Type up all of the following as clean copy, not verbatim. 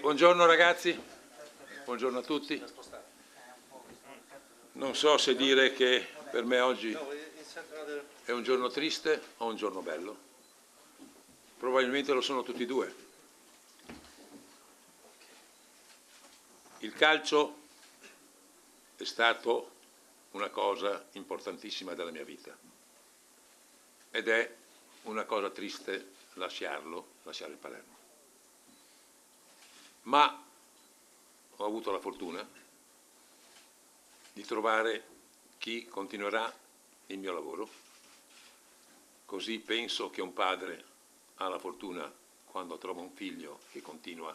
Buongiorno ragazzi, buongiorno a tutti. Non so se dire che per me oggi è un giorno triste o un giorno bello. Probabilmente lo sono tutti e due. Il calcio è stato una cosa importantissima della mia vita ed è una cosa triste lasciare il Palermo. Ma ho avuto la fortuna di trovare chi continuerà il mio lavoro, così penso che un padre ha la fortuna quando trova un figlio che continua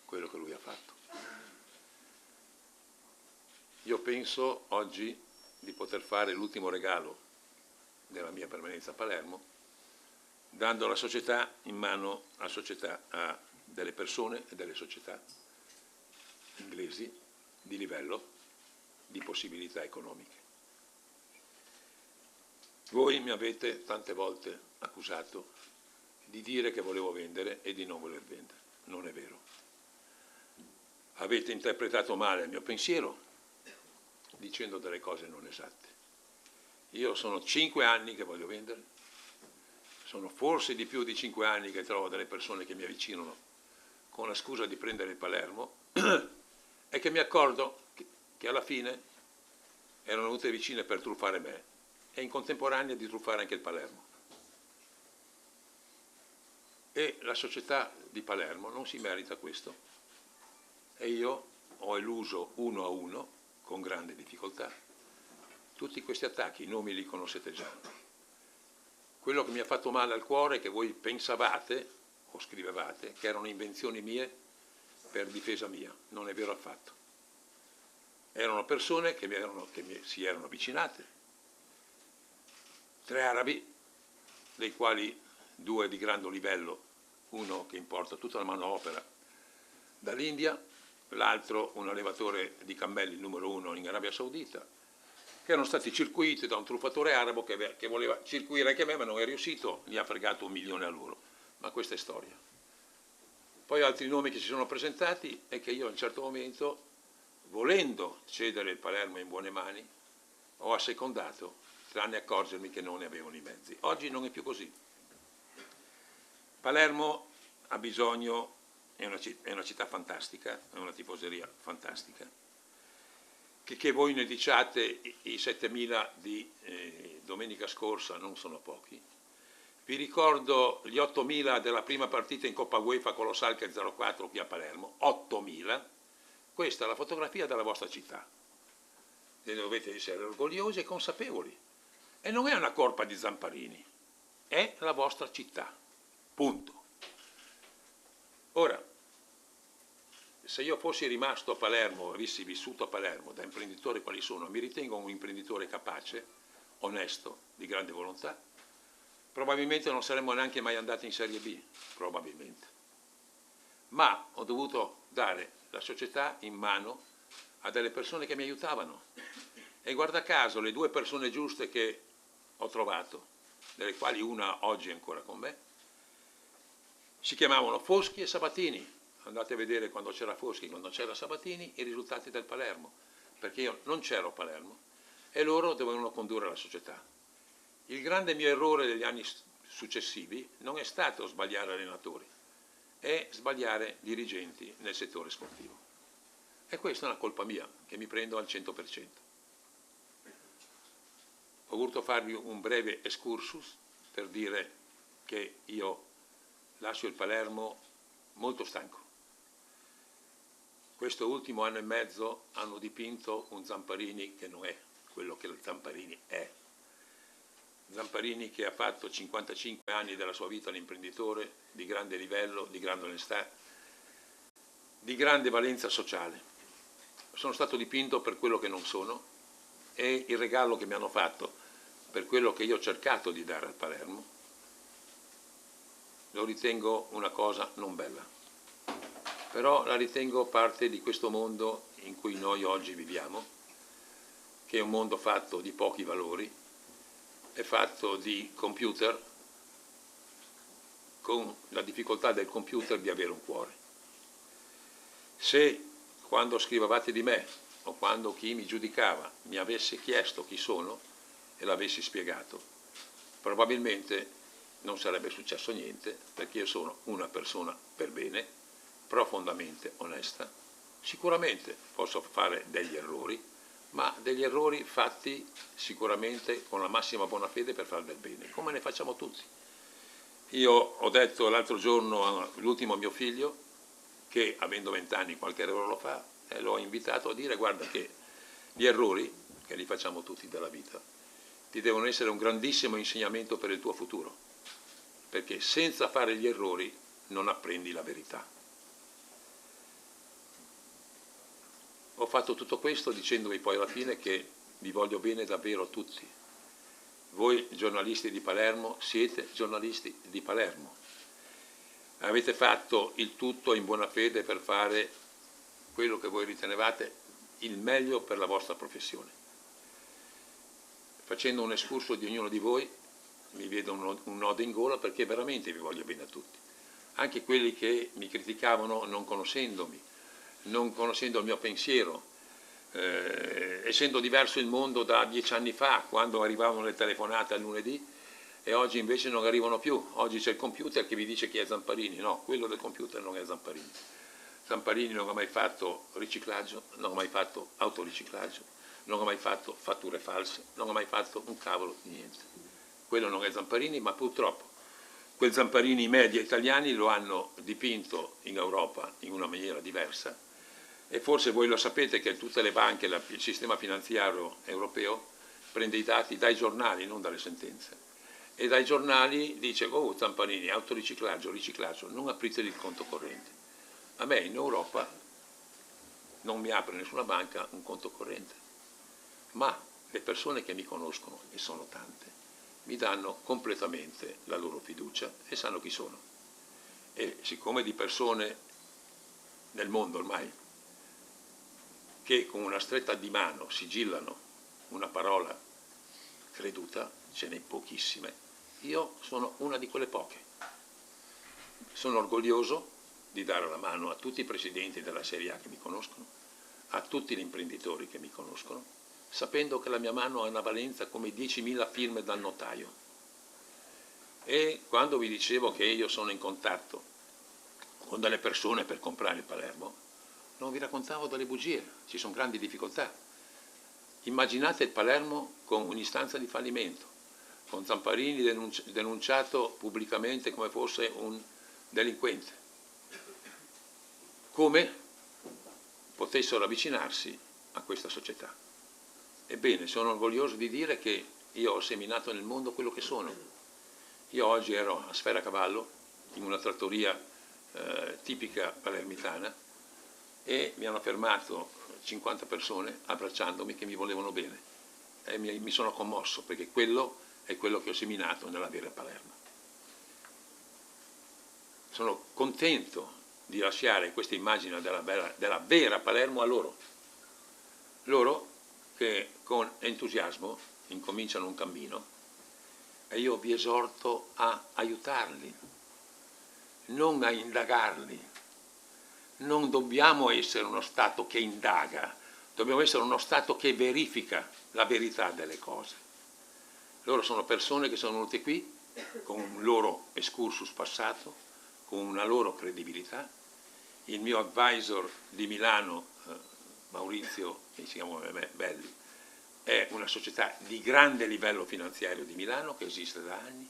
quello che lui ha fatto. Io penso oggi di poter fare l'ultimo regalo della mia permanenza a Palermo, dando la società in mano a delle persone e delle società inglesi di livello, di possibilità economiche. Voi mi avete tante volte accusato di dire che volevo vendere e di non voler vendere. Non è vero. Avete interpretato male il mio pensiero dicendo delle cose non esatte. Io sono 5 anni che voglio vendere, sono forse di più di 5 anni che trovo delle persone che mi avvicinano con la scusa di prendere il Palermo e che mi accorgo che alla fine erano venute vicine per truffare me e in contemporanea di truffare anche il Palermo. E la società di Palermo non si merita questo e io ho eluso uno a uno, con grande difficoltà, tutti questi attacchi. I nomi li conoscete già. Quello che mi ha fatto male al cuore è che voi pensavate o scrivevate che erano invenzioni mie per difesa mia. Non è vero affatto. Erano persone che si erano avvicinate, 3 arabi, dei quali 2 di grande livello, uno che importa tutta la manodopera dall'India, l'altro un allevatore di cammelli numero 1 in Arabia Saudita, che erano stati circuiti da un truffatore arabo che voleva circuire anche me, ma non è riuscito, gli ha fregato 1 milione a loro. Ma questa è storia. Poi altri nomi che si sono presentati e che io a un certo momento, volendo cedere il Palermo in buone mani, ho assecondato, tranne accorgermi che non ne avevano i mezzi. Oggi non è più così. Palermo ha bisogno, è una città fantastica, è una tifoseria fantastica, che voi ne diciate i 7.000 di domenica scorsa non sono pochi. Vi ricordo gli 8.000 della prima partita in Coppa UEFA con lo Schalke 04 qui a Palermo, 8.000. Questa è la fotografia della vostra città. Ne dovete essere orgogliosi e consapevoli. E non è una colpa di Zamparini, è la vostra città. Punto. Ora, se io fossi rimasto a Palermo, avessi vissuto a Palermo da imprenditore quali sono, mi ritengo un imprenditore capace, onesto, di grande volontà, probabilmente non saremmo neanche mai andati in Serie B, probabilmente. Ma ho dovuto dare la società in mano a delle persone che mi aiutavano. E guarda caso, le 2 persone giuste che ho trovato, delle quali una oggi è ancora con me, si chiamavano Foschi e Sabatini. Andate a vedere quando c'era Foschi, quando c'era Sabatini, i risultati del Palermo, perché io non c'ero a Palermo e loro dovevano condurre la società. Il grande mio errore degli anni successivi non è stato sbagliare allenatori, è sbagliare dirigenti nel settore sportivo. E questa è una colpa mia, che mi prendo al 100%. Ho voluto farvi un breve excursus per dire che io lascio il Palermo molto stanco. Questo ultimo anno e mezzo hanno dipinto un Zamparini che non è quello che il Zamparini è. Zamparini che ha fatto 55 anni della sua vita l'imprenditore, di grande livello, di grande onestà, di grande valenza sociale. Sono stato dipinto per quello che non sono e il regalo che mi hanno fatto per quello che io ho cercato di dare al Palermo lo ritengo una cosa non bella. Però la ritengo parte di questo mondo in cui noi oggi viviamo, che è un mondo fatto di pochi valori, è fatto di computer, con la difficoltà del computer di avere un cuore. Se quando scrivevate di me o quando chi mi giudicava mi avesse chiesto chi sono e l'avessi spiegato, probabilmente non sarebbe successo niente, perché io sono una persona per bene, profondamente onesta. Sicuramente posso fare degli errori, ma degli errori fatti sicuramente con la massima buona fede per fare del bene, come ne facciamo tutti. Io ho detto l'altro giorno all'ultimo mio figlio che, avendo 20 anni, qualche errore lo fa, e l'ho invitato a dire: guarda che gli errori, che li facciamo tutti della vita, ti devono essere un grandissimo insegnamento per il tuo futuro, perché senza fare gli errori non apprendi la verità. Ho fatto tutto questo dicendovi poi alla fine che vi voglio bene davvero tutti. Voi giornalisti di Palermo siete giornalisti di Palermo. Avete fatto il tutto in buona fede per fare quello che voi ritenevate il meglio per la vostra professione. Facendo un escurso di ognuno di voi mi vedo un nodo in gola, perché veramente vi voglio bene a tutti. Anche quelli che mi criticavano non conoscendomi, non conoscendo il mio pensiero, essendo diverso il mondo da 10 anni fa, quando arrivavano le telefonate al lunedì, e oggi invece non arrivano più. Oggi c'è il computer che vi dice chi è Zamparini. No, quello del computer non è Zamparini. Zamparini non ha mai fatto riciclaggio, non ha mai fatto autoriciclaggio, non ha mai fatto fatture false, non ha mai fatto un cavolo di niente. Quello non è Zamparini, ma purtroppo quel Zamparini i media italiani lo hanno dipinto in Europa in una maniera diversa, e forse voi lo sapete che tutte le banche, il sistema finanziario europeo prende i dati dai giornali, non dalle sentenze, e dai giornali dice: oh, Zamparini, autoriciclaggio, riciclaggio, non aprite il conto corrente. A me in Europa non mi apre nessuna banca un conto corrente, ma le persone che mi conoscono, e sono tante, mi danno completamente la loro fiducia e sanno chi sono. E siccome di persone nel mondo ormai che con una stretta di mano sigillano una parola creduta, ce n'è pochissime, io sono una di quelle poche. Sono orgoglioso di dare la mano a tutti i presidenti della Serie A che mi conoscono, a tutti gli imprenditori che mi conoscono, sapendo che la mia mano ha una valenza come 10.000 firme dal notaio. E quando vi dicevo che io sono in contatto con delle persone per comprare il Palermo, non vi raccontavo delle bugie, ci sono grandi difficoltà. Immaginate il Palermo con un'istanza di fallimento, con Zamparini denunciato pubblicamente come fosse un delinquente. Come potessero avvicinarsi a questa società? Ebbene, sono orgoglioso di dire che io ho seminato nel mondo quello che sono. Io oggi ero a Sferacavallo, in una trattoria tipica palermitana, e mi hanno fermato 50 persone abbracciandomi che mi volevano bene. E mi sono commosso, perché quello è quello che ho seminato nella vera Palermo. Sono contento di lasciare questa immagine della vera Palermo a loro. Loro che con entusiasmo incominciano un cammino, e io vi esorto a aiutarli, non a indagarli. Non dobbiamo essere uno Stato che indaga, dobbiamo essere uno Stato che verifica la verità delle cose. Loro sono persone che sono venute qui con un loro excursus passato, con una loro credibilità. Il mio advisor di Milano, Maurizio, che si chiama Belli, è una società di grande livello finanziario di Milano che esiste da anni,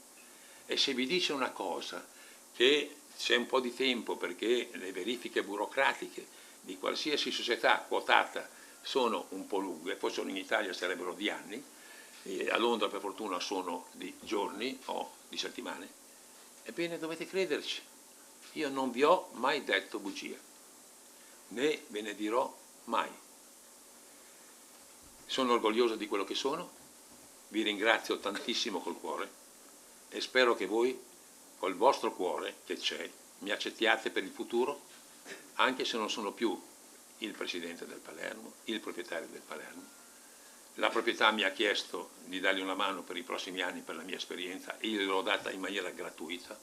e se vi dice una cosa, che c'è un po' di tempo perché le verifiche burocratiche di qualsiasi società quotata sono un po' lunghe, forse in Italia sarebbero di anni, a Londra per fortuna sono di giorni o di settimane, ebbene dovete crederci. Io non vi ho mai detto bugie, né ve ne dirò mai. Sono orgoglioso di quello che sono, vi ringrazio tantissimo col cuore e spero che voi, col vostro cuore che c'è, mi accettiate per il futuro, anche se non sono più il presidente del Palermo, il proprietario del Palermo. La proprietà mi ha chiesto di dargli una mano per i prossimi anni per la mia esperienza, e io l'ho data in maniera gratuita,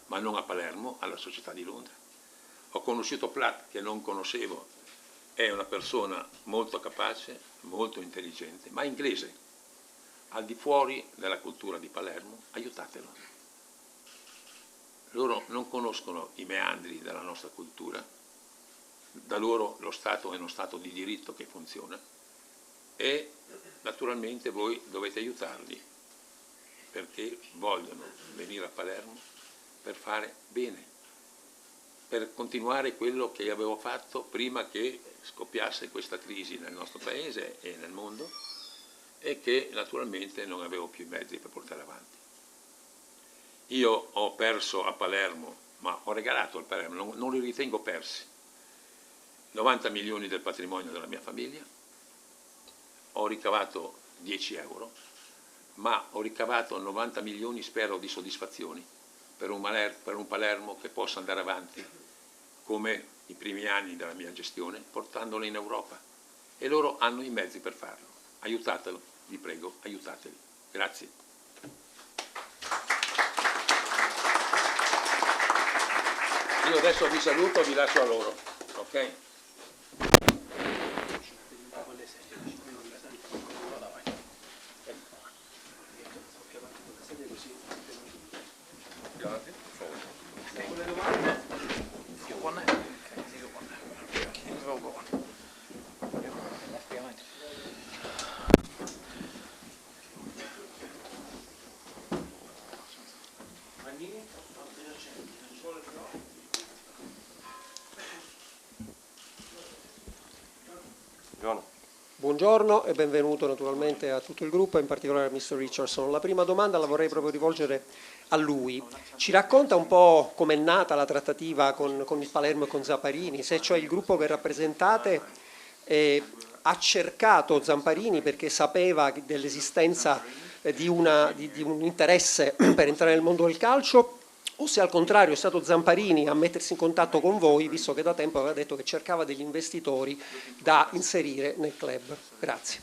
ma non a Palermo, alla società di Londra. Ho conosciuto Platt, che non conoscevo, è una persona molto capace, molto intelligente, ma inglese, al di fuori della cultura di Palermo, aiutatelo. Loro non conoscono i meandri della nostra cultura, da loro lo Stato è uno Stato di diritto che funziona e naturalmente voi dovete aiutarli perché vogliono venire a Palermo per fare bene, per continuare quello che avevo fatto prima che scoppiasse questa crisi nel nostro paese e nel mondo e che naturalmente non avevo più i mezzi per portare avanti. Io ho perso a Palermo, ma ho regalato al Palermo, non li ritengo persi, 90 milioni del patrimonio della mia famiglia, ho ricavato 10 euro, ma ho ricavato 90 milioni, spero, di soddisfazioni per un Palermo che possa andare avanti come i primi anni della mia gestione, portandolo in Europa. E loro hanno i mezzi per farlo. Aiutatelo, vi prego, aiutateli. Grazie. Io adesso vi saluto e vi lascio a loro, ok? Buongiorno e benvenuto naturalmente a tutto il gruppo, in particolare a Mr. Richardson. La prima domanda la vorrei proprio rivolgere a lui. Ci racconta un po' com'è nata la trattativa con il Palermo e con Zamparini, se cioè il gruppo che rappresentate ha cercato Zamparini perché sapeva dell'esistenza di un interesse per entrare nel mondo del calcio, o se al contrario è stato Zamparini a mettersi in contatto con voi, visto che da tempo aveva detto che cercava degli investitori da inserire nel club. Grazie.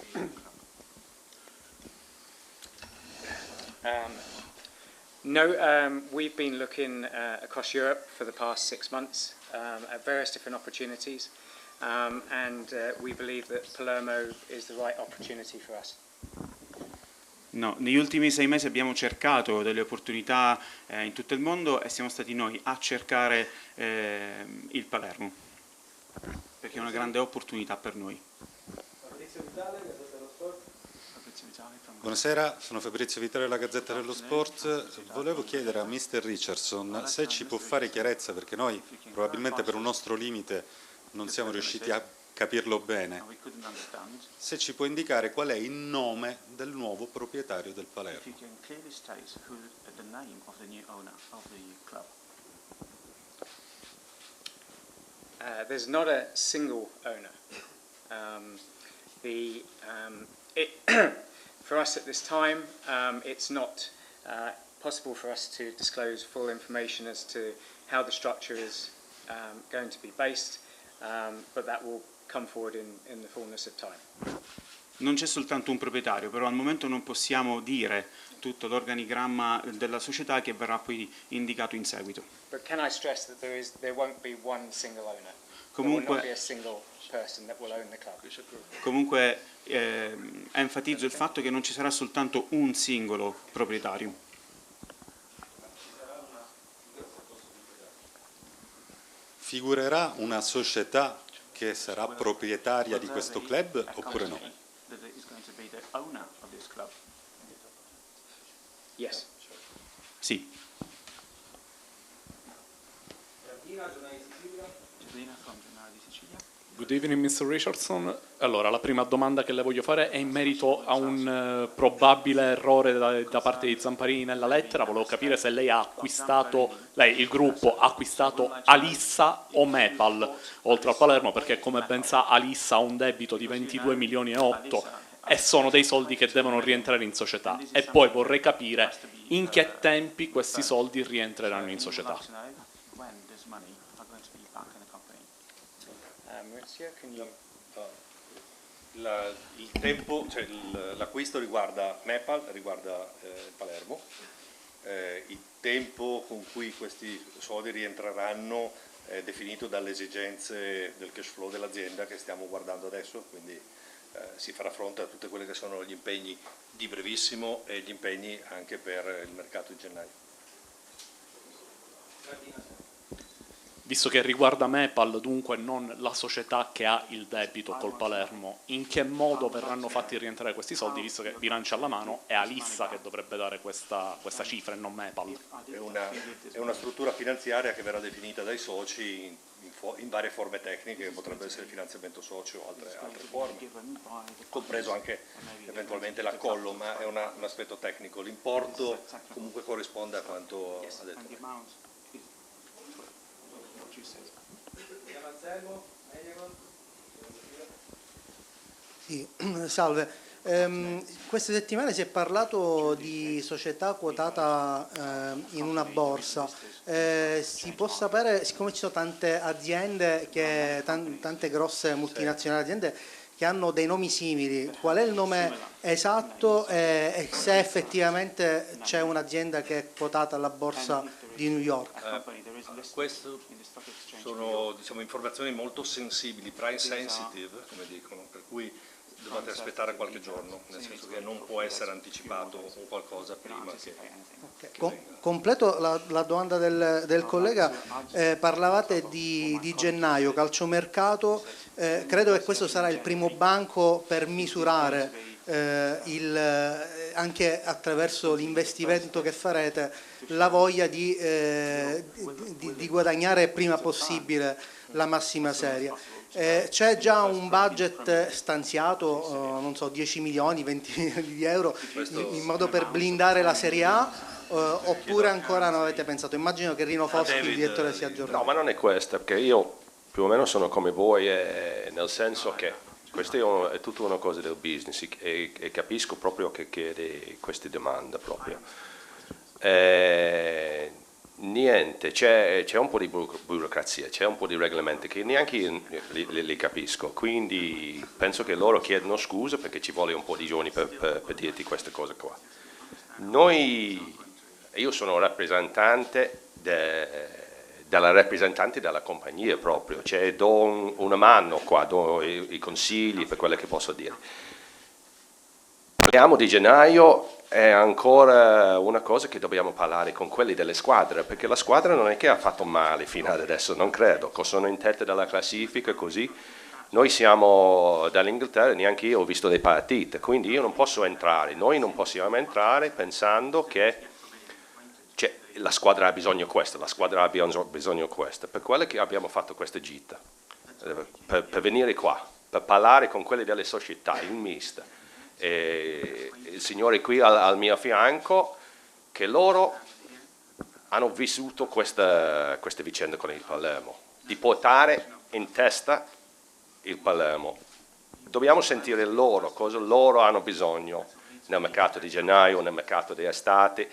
We've been looking across Europe for the past 6 months at various different opportunities, and we believe that Palermo is the right opportunity for us. No, negli ultimi 6 mesi abbiamo cercato delle opportunità in tutto il mondo e siamo stati noi a cercare il Palermo, perché è una grande opportunità per noi. Buonasera, sono Fabrizio Vitale della Gazzetta dello Sport. Volevo chiedere a Mr. Richardson se ci può fare chiarezza, perché noi probabilmente per un nostro limite non siamo riusciti a capirlo bene, se ci può indicare qual è il nome del nuovo proprietario del Palermo. There's not a single owner. For us at this time, it's not possible for us to disclose full information as to how the structure is going to be based, but that will come forward in the fullness of time. Non c'è soltanto un proprietario, però al momento non possiamo dire tutto l'organigramma della società che verrà poi indicato in seguito. But can I stress that there won't be one single owner? There will not be a single person that will own the club. Comunque enfatizzo il fatto che non ci sarà soltanto un singolo proprietario. Figurerà una società che sarà proprietaria di questo club oppure no? Yes. Sì. Good evening, Mr. Richardson. Allora, la prima domanda che le voglio fare è in merito a un probabile errore da parte di Zamparini nella lettera. Volevo capire se lei ha acquistato, il gruppo ha acquistato Alissa o Mepal, oltre al Palermo, perché come ben sa Alissa ha un debito di 22 milioni e 8 e sono dei soldi che devono rientrare in società. E poi vorrei capire in che tempi questi soldi rientreranno in società. Il tempo, cioè l'acquisto riguarda Mepal, riguarda Palermo. Il tempo con cui questi soldi rientreranno è definito dalle esigenze del cash flow dell'azienda che stiamo guardando adesso, quindi si farà fronte a tutti quelli che sono gli impegni di brevissimo e gli impegni anche per il mercato di gennaio. Visto che riguarda Mepal, dunque non la società che ha il debito col Palermo, in che modo verranno fatti rientrare questi soldi, visto che bilancia alla mano è Alissa che dovrebbe dare questa cifra e non Mepal? È una struttura finanziaria che verrà definita dai soci in varie forme tecniche, che potrebbe essere finanziamento socio o altre forme, compreso anche eventualmente l'accollo, ma è un aspetto tecnico. L'importo comunque corrisponde a quanto ha detto. Sì, salve. Queste settimane si è parlato di società quotata in una borsa. Si può sapere, siccome ci sono tante aziende, tante grosse multinazionali aziende che hanno dei nomi simili, qual è il nome esatto e se effettivamente c'è un'azienda che è quotata alla borsa di New York? Queste sono, diciamo, informazioni molto sensibili, price sensitive, come dicono, per cui dovete aspettare qualche giorno, nel senso che non può essere anticipato o qualcosa prima che Completo la domanda del collega, parlavate di gennaio, calciomercato, credo che questo sarà il primo banco per misurare anche attraverso l'investimento che farete la voglia di guadagnare prima possibile la massima serie. C'è già un budget stanziato, non so, 10 milioni, 20 milioni di euro in modo per blindare la Serie A oppure ancora non avete pensato? Immagino che Rino Foschi, il direttore, sia aggiornato. No, ma non è questa, perché io più o meno sono come voi, nel senso che questa è tutta una cosa del business e capisco proprio che chiede queste domande proprio. Niente, c'è un po' di burocrazia, c'è un po' di regolamenti che neanche io li capisco, quindi penso che loro chiedono scusa perché ci vuole un po' di giorni per dirti queste cose qua. Io sono rappresentante della rappresentante della compagnia proprio, cioè do una mano qua, do i consigli per quello che posso dire. Parliamo di gennaio, è ancora una cosa che dobbiamo parlare con quelli delle squadre, perché la squadra non è che ha fatto male fino ad adesso, non credo, sono in testa della classifica così. Noi siamo dall'Inghilterra, neanche io ho visto le partite, quindi io non posso entrare, noi non possiamo entrare pensando che la squadra ha bisogno di questo, la squadra ha bisogno di questo. Per quello che abbiamo fatto questa gita, per venire qua, per parlare con quelli delle società, il MIST, il signore qui al mio fianco, che loro hanno vissuto questa vicenda con il Palermo, di portare in testa il Palermo. Dobbiamo sentire loro, cosa loro hanno bisogno nel mercato di gennaio, nel mercato di estate,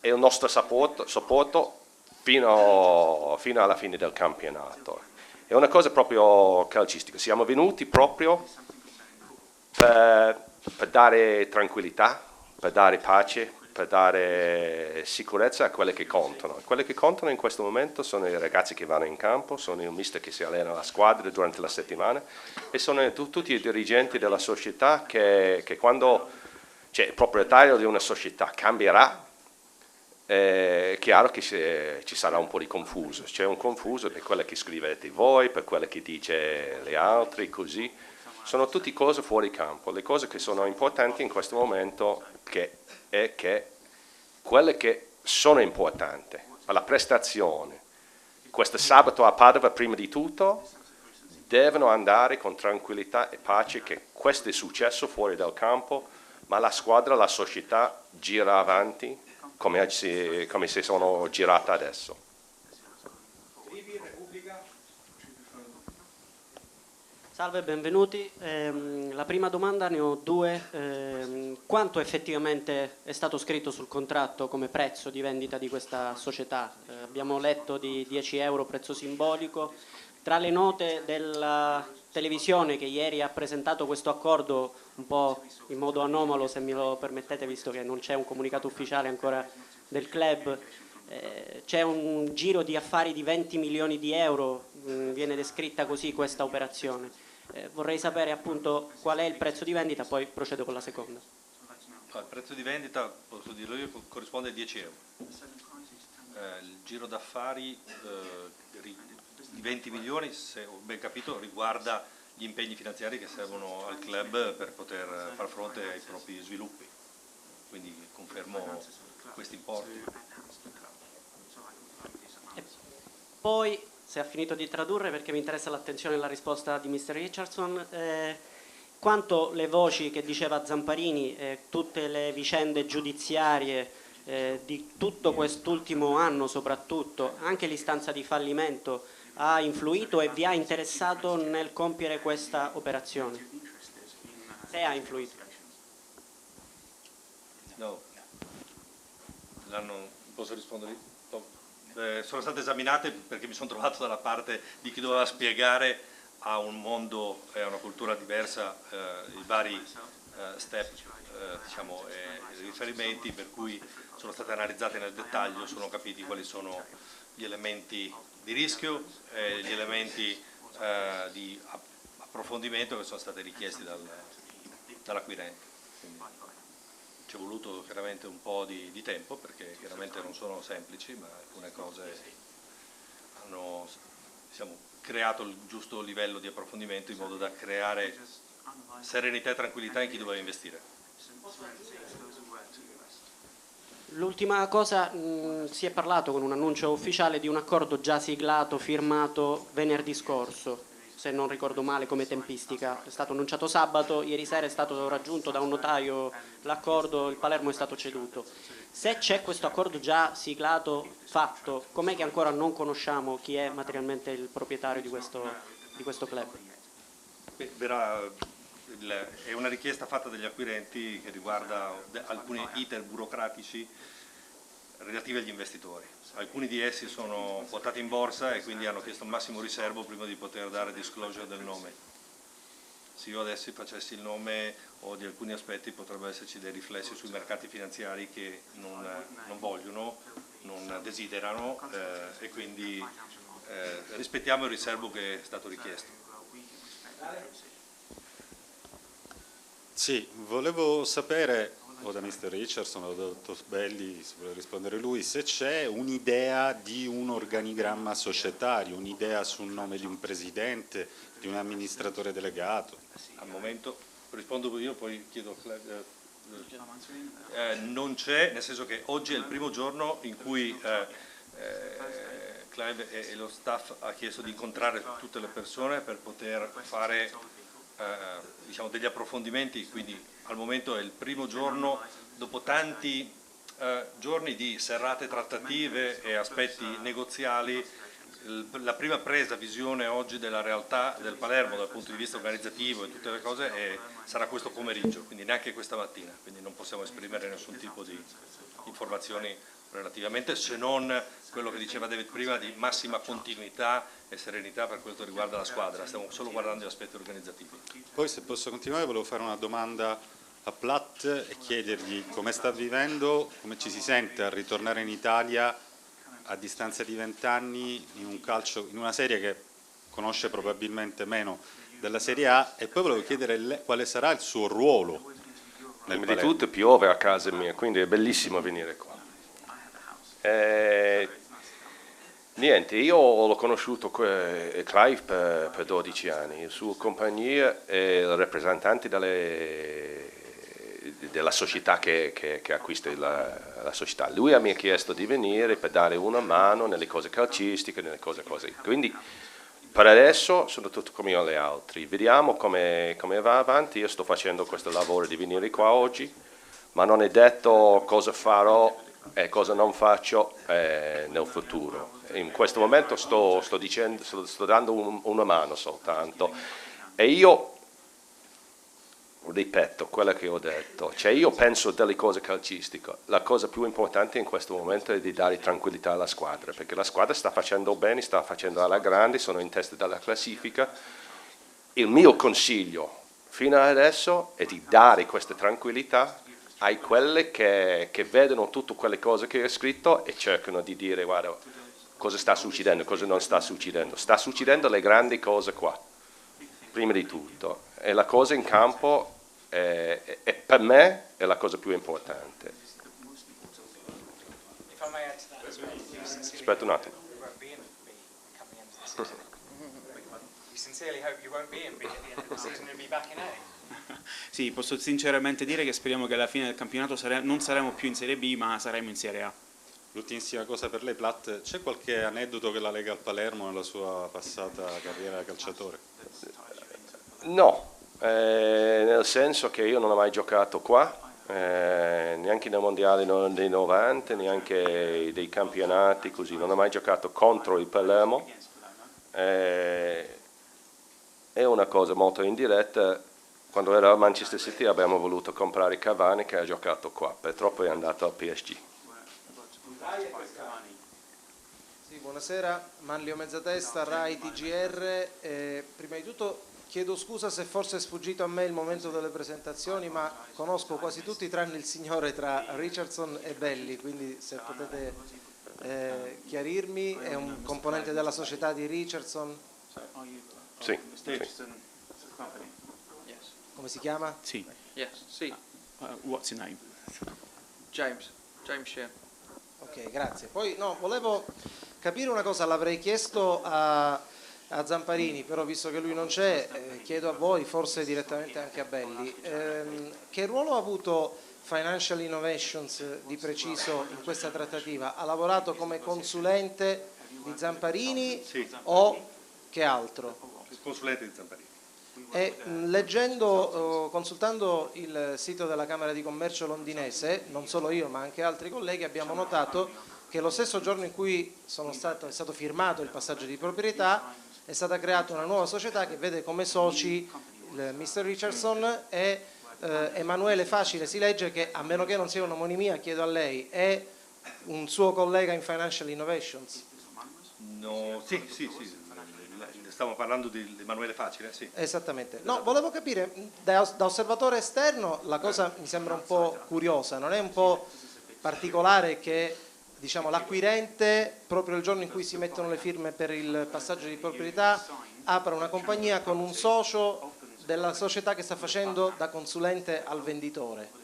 e il nostro supporto fino alla fine del campionato. È una cosa proprio calcistica, siamo venuti proprio per dare tranquillità, per dare pace, per dare sicurezza a quelle che contano. Quelle che contano in questo momento sono i ragazzi che vanno in campo, sono il mister che si allena alla squadra durante la settimana e sono tutti i dirigenti della società che quando il proprietario di una società cambierà, è chiaro che ci sarà un po' di confuso. C'è un confuso per quello che scrivete voi, per quello che dice gli altri, così. Sono tutte cose fuori campo. Le cose che sono importanti in questo momento è che quelle che sono importanti, la prestazione, questo sabato a Padova prima di tutto, devono andare con tranquillità e pace che questo è successo fuori dal campo, ma la squadra, la società gira avanti come si sono girate adesso. Salve, benvenuti. La prima domanda, ne ho due. Quanto effettivamente è stato scritto sul contratto come prezzo di vendita di questa società? Abbiamo letto di 10 euro, prezzo simbolico. Tra le note della televisione che ieri ha presentato questo accordo un po' in modo anomalo, se me lo permettete, visto che non c'è un comunicato ufficiale ancora del club, c'è un giro di affari di 20 milioni di euro, viene descritta così questa operazione. Vorrei sapere appunto qual è il prezzo di vendita, poi procedo con la seconda. Il prezzo di vendita, posso dirlo io, corrisponde a 10 euro. Il giro d'affari di 20 milioni, se ho ben capito, riguarda gli impegni finanziari che servono al club per poter far fronte ai propri sviluppi. Quindi confermo questi importi. E poi, se ha finito di tradurre, perché mi interessa l'attenzione e la risposta di Mr. Richardson, quanto le voci che diceva Zamparini, tutte le vicende giudiziarie di tutto quest'ultimo anno soprattutto, anche l'istanza di fallimento, ha influito e vi ha interessato nel compiere questa operazione? Se ha influito. No, posso rispondere? No. Sono state esaminate perché mi sono trovato dalla parte di chi doveva spiegare a un mondo e a una cultura diversa i vari step diciamo, e riferimenti, per cui sono state analizzate nel dettaglio, sono capiti quali sono gli elementi di rischio e gli elementi di approfondimento che sono stati richiesti dall'acquirente. Ci è voluto chiaramente un po' di tempo, perché chiaramente non sono semplici, ma alcune cose hanno creato il giusto livello di approfondimento in modo da creare serenità e tranquillità in chi doveva investire. L'ultima cosa, si è parlato con un annuncio ufficiale di un accordo già siglato, firmato venerdì scorso, se non ricordo male come tempistica. È stato annunciato sabato, ieri sera è stato raggiunto da un notaio l'accordo, il Palermo è stato ceduto. Se c'è questo accordo già siglato, fatto, com'è che ancora non conosciamo chi è materialmente il proprietario di questo club? È una richiesta fatta dagli acquirenti che riguarda alcuni iter burocratici relativi agli investitori. Alcuni di essi sono quotati in borsa e quindi hanno chiesto un massimo riservo prima di poter dare disclosure del nome. Se io adesso facessi il nome o di alcuni aspetti, potrebbero esserci dei riflessi sui mercati finanziari che non vogliono, non desiderano e quindi rispettiamo il riservo che è stato richiesto. Sì, volevo sapere, o da Mr. Richardson o da Dottor Belli, se vuole rispondere lui, se c'è un'idea di un organigramma societario, un'idea sul nome di un presidente, di un amministratore delegato. Al momento rispondo io, poi chiedo non c'è, nel senso che oggi è il primo giorno in cui Clive e lo staff ha chiesto di incontrare tutte le persone per poter fare diciamo degli approfondimenti, quindi al momento è il primo giorno dopo tanti giorni di serrate trattative e aspetti negoziali. La prima presa visione oggi della realtà del Palermo dal punto di vista organizzativo e tutte le cose sarà questo pomeriggio, quindi neanche questa mattina, quindi non possiamo esprimere nessun tipo di informazioni relativamente, se non quello che diceva David prima di massima continuità e serenità per quanto riguarda la squadra. Stiamo solo guardando gli aspetti organizzativi. Poi, se posso continuare, volevo fare una domanda a Platt e chiedergli come sta vivendo, come ci si sente a ritornare in Italia a distanza di 20 anni in un calcio, in una serie che conosce probabilmente meno della Serie A, e poi volevo chiedere quale sarà il suo ruolo nel Prima di Palermo. tutto piove a casa mia, quindi è bellissimo venire qua. Niente, io l'ho conosciuto Clive per 12 anni, il suo compagnia è il rappresentante della società che acquista la società. Lui mi ha chiesto di venire per dare una mano nelle cose calcistiche, nelle cose così. Quindi per adesso sono tutto come gli altri, vediamo come va avanti. Io sto facendo questo lavoro di venire qua oggi, ma non è detto cosa farò e cosa non faccio nel futuro. In questo momento sto dando una mano soltanto, e io ripeto quello che ho detto, cioè io penso delle cose calcistiche, la cosa più importante in questo momento è di dare tranquillità alla squadra, perché la squadra sta facendo bene, sta facendo alla grande, sono in testa della classifica. Il mio consiglio fino ad adesso è di dare questa tranquillità hai quelle che vedono tutte quelle cose che ho scritto e cercano di dire guarda cosa sta succedendo, cosa non sta succedendo. Sta succedendo le grandi cose qua, prima di tutto. E la cosa in campo per me è la cosa più importante. Aspetta un attimo. Sì, posso sinceramente dire che speriamo che alla fine del campionato non saremo più in Serie B, ma saremo in Serie A. L'ultimissima cosa per lei, Platt, c'è qualche aneddoto che la lega al Palermo nella sua passata carriera da calciatore? No, nel senso che io non ho mai giocato qua, neanche nei mondiali dei 90, neanche dei campionati così, non ho mai giocato contro il Palermo. È una cosa molto indiretta. Quando ero a Manchester City abbiamo voluto comprare Cavani che ha giocato qua, purtroppo è andato al PSG. Sì, buonasera, Manlio Mezzatesta, Rai TGR. Prima di tutto chiedo scusa se forse è sfuggito a me il momento delle presentazioni, ma conosco quasi tutti tranne il signore tra Richardson e Belli, quindi se potete chiarirmi, è un componente della società di Richardson? Sì. Come si chiama? Sì. Yes, sì. What's your name? James Sheehan. Ok, grazie. Poi no, volevo capire una cosa, l'avrei chiesto a Zamparini, però visto che lui non c'è, chiedo a voi, forse direttamente anche a Belli, che ruolo ha avuto Financial Innovations di preciso in questa trattativa? Ha lavorato come consulente di Zamparini o che altro? Consulente di Zamparini. E leggendo, consultando il sito della Camera di Commercio londinese, non solo io ma anche altri colleghi, abbiamo notato che lo stesso giorno in cui è stato firmato il passaggio di proprietà è stata creata una nuova società che vede come soci il Mr. Richardson e Emanuele Facile. Si legge che, a meno che non sia un'omonimia, chiedo a lei, è un suo collega in Financial Innovations? No, sì. Stiamo parlando di Emanuele Facile, sì. Esattamente. No, volevo capire, da osservatore esterno la cosa mi sembra un po' curiosa, non è un po' particolare che diciamo, l'acquirente, proprio il giorno in cui si mettono le firme per il passaggio di proprietà, apra una compagnia con un socio della società che sta facendo da consulente al venditore?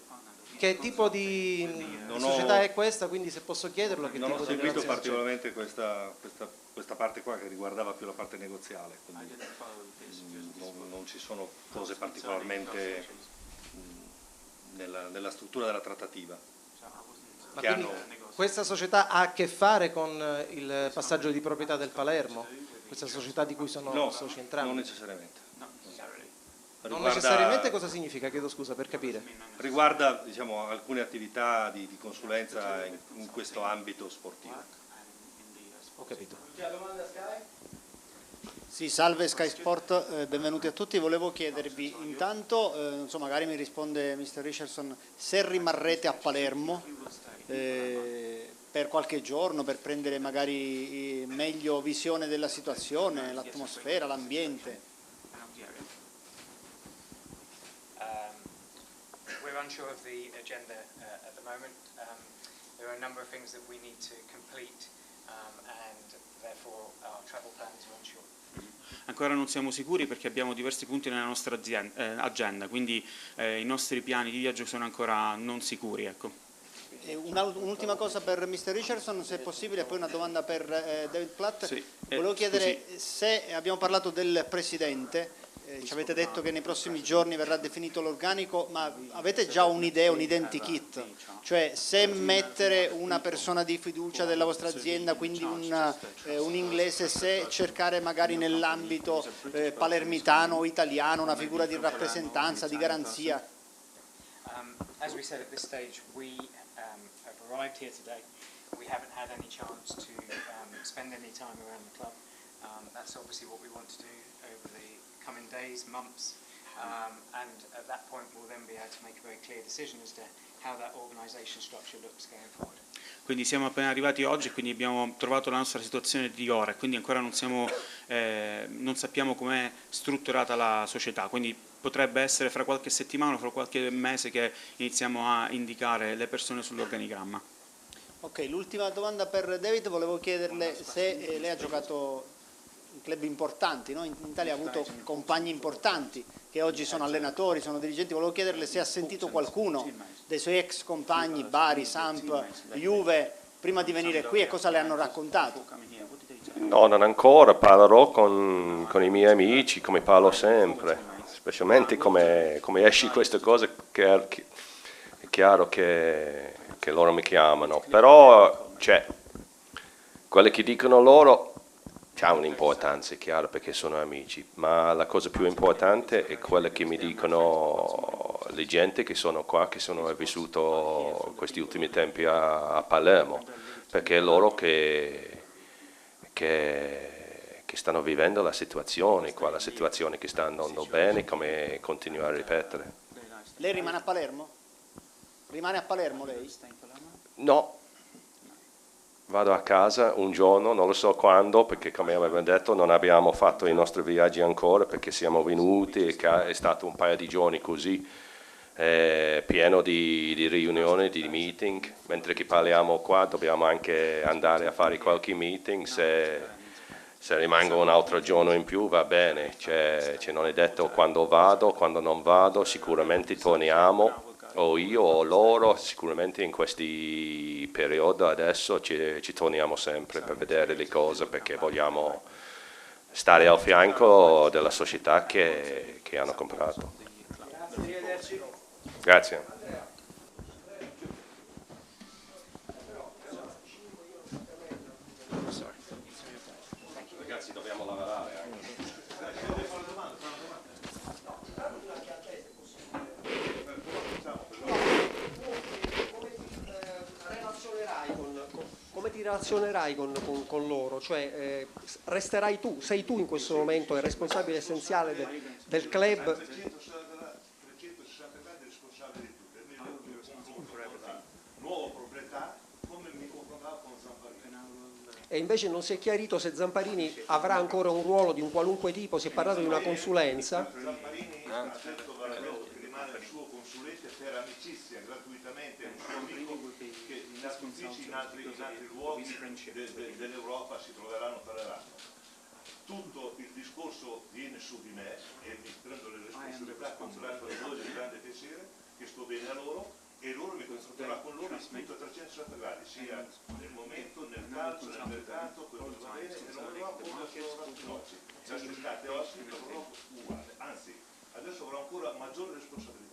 Che tipo di società è questa? Quindi se posso chiederlo, che non tipo ho di seguito relazione particolarmente questa parte qua che riguardava più la parte negoziale, quindi non ci sono cose particolarmente nella struttura della trattativa. Ma quindi questa società ha a che fare con il passaggio di proprietà del Palermo? Questa società di cui sono soci entrambi? Non necessariamente. Non necessariamente cosa significa? Chiedo scusa per capire. Riguarda diciamo, alcune attività di consulenza in questo ambito sportivo. Ho capito. Sì, salve Sky Sport, benvenuti a tutti. Volevo chiedervi intanto, non so, magari mi risponde Mr. Richardson, se rimarrete a Palermo per qualche giorno, per prendere magari meglio visione della situazione, l'atmosfera, l'ambiente. We're unsure of the agenda at the moment. There are a number of things that we need to complete and therefore our travel plans are unsure. Ancora non siamo sicuri perché abbiamo diversi punti nella nostra agenda, quindi i nostri piani di viaggio sono ancora non sicuri. Ecco. Un'ultima cosa per Mr. Richardson, se è possibile, poi una domanda per David Platt. Sì, volevo chiedere se abbiamo parlato del Presidente. Ci avete detto che nei prossimi giorni verrà definito l'organico, ma avete già un'idea, un identikit? Cioè se mettere una persona di fiducia della vostra azienda, quindi un inglese, se cercare magari nell'ambito palermitano o italiano una figura di rappresentanza, di garanzia? As we said at this stage, we have arrived here today. We haven't had any chance to spend any time around the club. That's obviously what we want to do over the coming days, months, and at that point we'll then be able to make a very clear decision as to how that organisation structure looks going forward. quindi siamo appena arrivati oggi e quindi abbiamo trovato la nostra situazione di ora, quindi ancora non sappiamo com'è strutturata la società, quindi potrebbe essere fra qualche settimana, fra qualche mese che iniziamo a indicare le persone sull'organigramma. Ok, l'ultima domanda per David, volevo chiederle se lei ha giocato in club importanti, no? In Italia ha avuto compagni importanti che oggi sono allenatori, sono dirigenti, volevo chiederle se ha sentito qualcuno dei suoi ex compagni, Bari, Samp, Juve, prima di venire qui e cosa le hanno raccontato? No, non ancora, parlerò con i miei amici come parlo sempre, specialmente come esci queste cose che è chiaro che loro mi chiamano, però quelli che dicono loro c'ha un'importanza, è chiaro, perché sono amici, ma la cosa più importante è quella che mi dicono le gente che sono qua, che sono vissuto questi ultimi tempi a Palermo, perché è loro che stanno vivendo la situazione qua, la situazione che sta andando bene, come continuare a ripetere. Lei rimane a Palermo? Rimane a Palermo lei? No, vado a casa un giorno, non lo so quando, perché come avevamo detto non abbiamo fatto i nostri viaggi ancora, perché siamo venuti e è stato un paio di giorni così, pieno di riunioni, di meeting, mentre che parliamo qua dobbiamo anche andare a fare qualche meeting, se rimango un altro giorno in più va bene, non è detto quando vado, quando non vado, sicuramente torniamo. O io o loro, sicuramente in questi periodi adesso ci torniamo sempre per vedere le cose, perché vogliamo stare al fianco della società che hanno comprato. Grazie. Ragazzi, dobbiamo lavorare anche. Come ti relazionerai con loro? Cioè, resterai tu, sei tu in questo momento il responsabile essenziale del club? 360 gradi responsabile di tutto, nuovo proprietà, come mi confrontavo con Zamparini. E invece non si è chiarito se Zamparini avrà ancora un ruolo di un qualunque tipo, si è parlato di una consulenza. Zamparini ha detto che rimane il suo consulente per amicizia, gratuitamente, un suo amico che in altri uffici, in altri luoghi dell'Europa si troveranno, parleranno. Tutto il discorso viene su di me e mi prendo le responsabilità con grande orgoglio e grande piacere, che sto bene a loro e loro mi confronterà con loro tutto a 360 gradi, sia nel momento, nel calcio, nel mercato, quello che va bene e non avrò come oggi. Già state oggi lavorerò uguale, anzi adesso avrò ancora maggiore responsabilità.